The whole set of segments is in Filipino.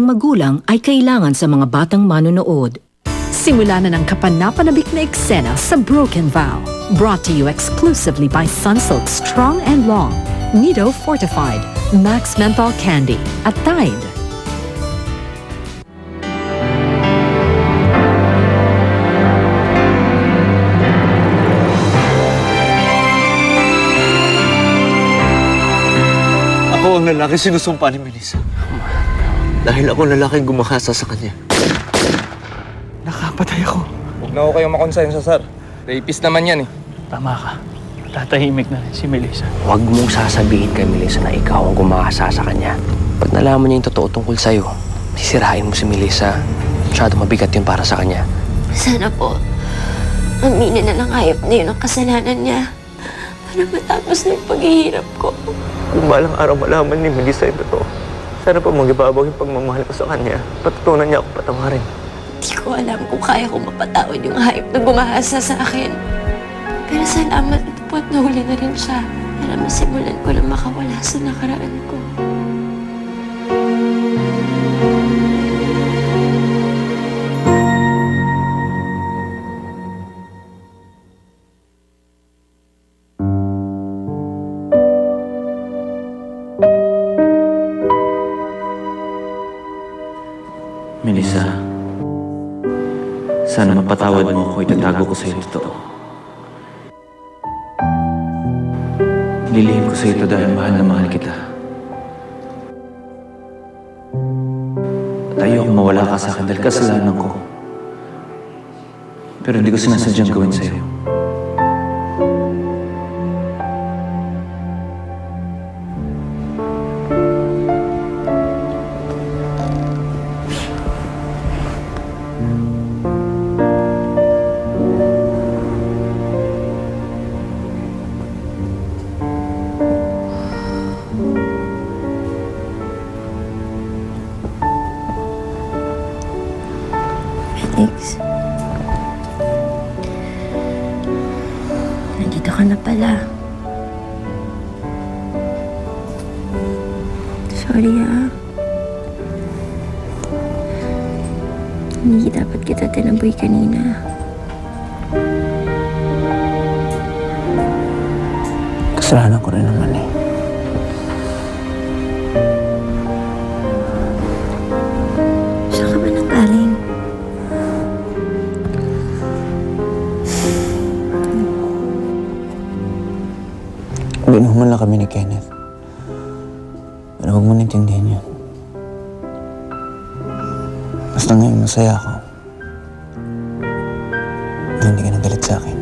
magulang ay kailangan sa mga batang manonood. Simula na ng kapanapanabik na eksena sa Broken Vow. Brought to you exclusively by Sunsilk Strong and Long, Nido Fortified, Max Menthol Candy, at Tide. Ako ang lalaki sinusumpa ni Melissa. Dahil ako ang lalaking gumakasa sa kanya. Nakapatay ako. Huwag na ako kayong makonsensya, sir. Rapist naman yan eh. Tama ka. Tatahimik na rin si Melissa. Huwag mong sasabihin kay Melissa na ikaw ang gumakasa sa kanya. Pag nalaman niya yung totoo tungkol sa'yo, sisirain mo si Melissa. Masyado mabigat yun para sa kanya. Sana po, aminin na ng hayop na yun ang kasalanan niya. Para matapos na yung paghihirap ko. Kung balang araw malaman ni Melissa yung totoo, sana pa mag-ibabaw yung pagmamahal ko sa kanya. Patutunan niya ako patawarin. Hindi ko alam kung kaya kong mapatawad yung hayop na gumahasa sa akin. Pero salamat ito po at nahuli na rin siya. Para masimulan ko na makawala sa nakaraan ko. Melissa, sana mapatawad mo ako, itatago ko sa'yo totoo. Lilihim ko sa'yo ito dahil mahal na mahal kita. At ayokong mawala ka sa akin dahil kasalanan ko. Pero hindi ko sinasadyang gawin sa'yo. Felix. Nandito ka na pala. Sorry Hindi dapat kita tinaboy kanina. Kasalanan ko rin naman eh. Saan ka ba nanggaling? Binuman lang kami ni Kenneth. Pero huwag mo naintindihan yun. Basta ngayon masaya ako. Na hindi ka nagalit sa akin.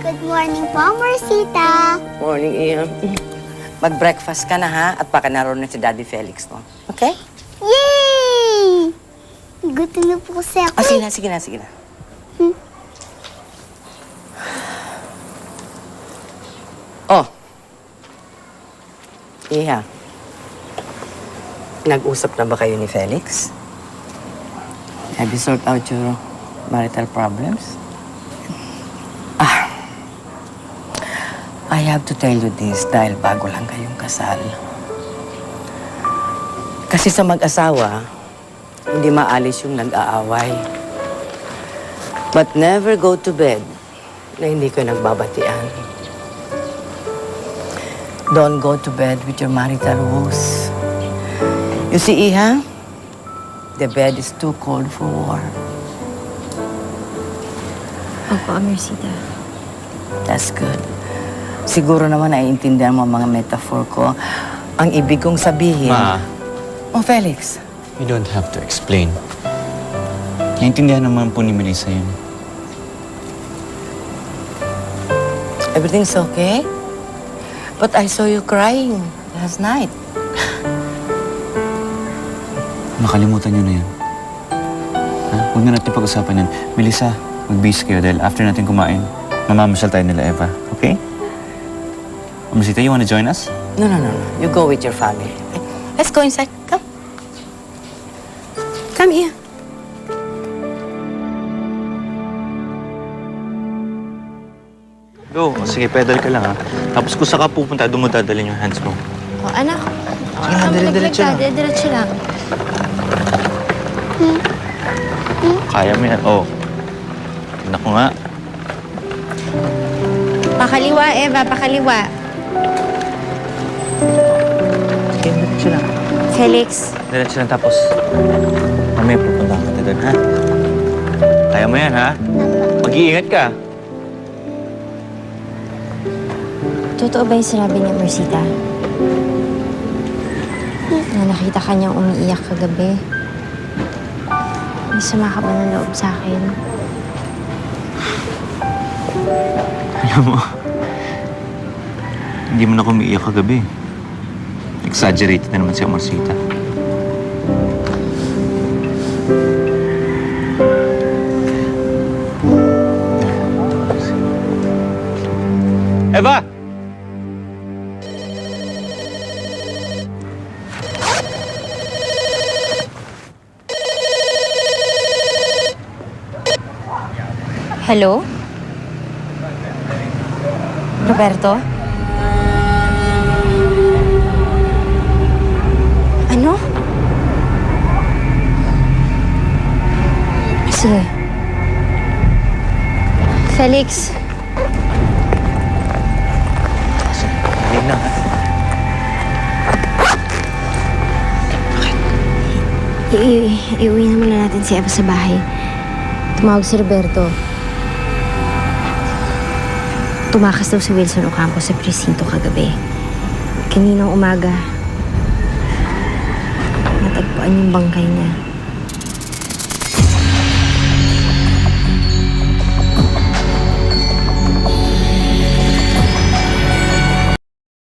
Good morning po, Marcita. Morning, Ian. Mag-breakfast ka na, ha? At baka naroon na si Daddy Felix, no? Okay? Yay! Gutom na po kasi ako. Sige na. Oh. Iha. Nag-usap na ba kayo ni Felix? Have you sorted out your marital problems? I have to tell you this dahil bago lang kayong kasal. Kasi sa mag-asawa, hindi maalis yung nag-aaway. But never go to bed na hindi ko nagbabatian. Don't go to bed with your marital woes. You see, Iha, the bed is too cold for war. Opo, Marcita. That's good. Siguro naman naiintindihan mo ang mga metaphor ko. Ang ibig kong sabihin... Ma. Oh, Felix. You don't have to explain. Naintindihan naman po ni Melissa yun. Everything's okay? But I saw you crying last night. Makalimutan niyo na yan. Ha? Huwag na natin pag-usapan yan. Melissa, mag-busy kayo dahil after natin kumain, mamamasyal tayo nila Eva. Okay? Rosita, you wanna join us? No. You go with your family. Let's go inside. Come. Come here. Go. O, sige, pedal ka lang ha. Tapos kung saan ka pupunta, doon mo dadalhin yung hands mo. O, anak. Sige na, dire-diretso lang. Diretso lang. Kaya mo yan. Oh. Tignan ko nga. Pakaliwa, Eva. Pakaliwa. Sige, diretso lang. Felix. Diretso lang tapos mamaya pupunta ka doon, ha? Kaya mo yan, ha? Mag-iingat ka. Totoo ba yung sinabi niya, Mercita? Na nakita ka niyang umiiyak kagabi. May sama ka ba ng loob sa akin? Alam mo, hindi mo na kumiiyak kagabi. Exaggerated na naman si Amarcita. Eva! Hello? Roberto? Ano? Sige. Felix. Galing lang, ha? Iuwi na muna natin si Eva sa bahay. Tumawag si Roberto. Tumakas daw si Wilson Ocampo sa presinto kagabi. Kaninang umaga, natagpuan yung bangkay niya.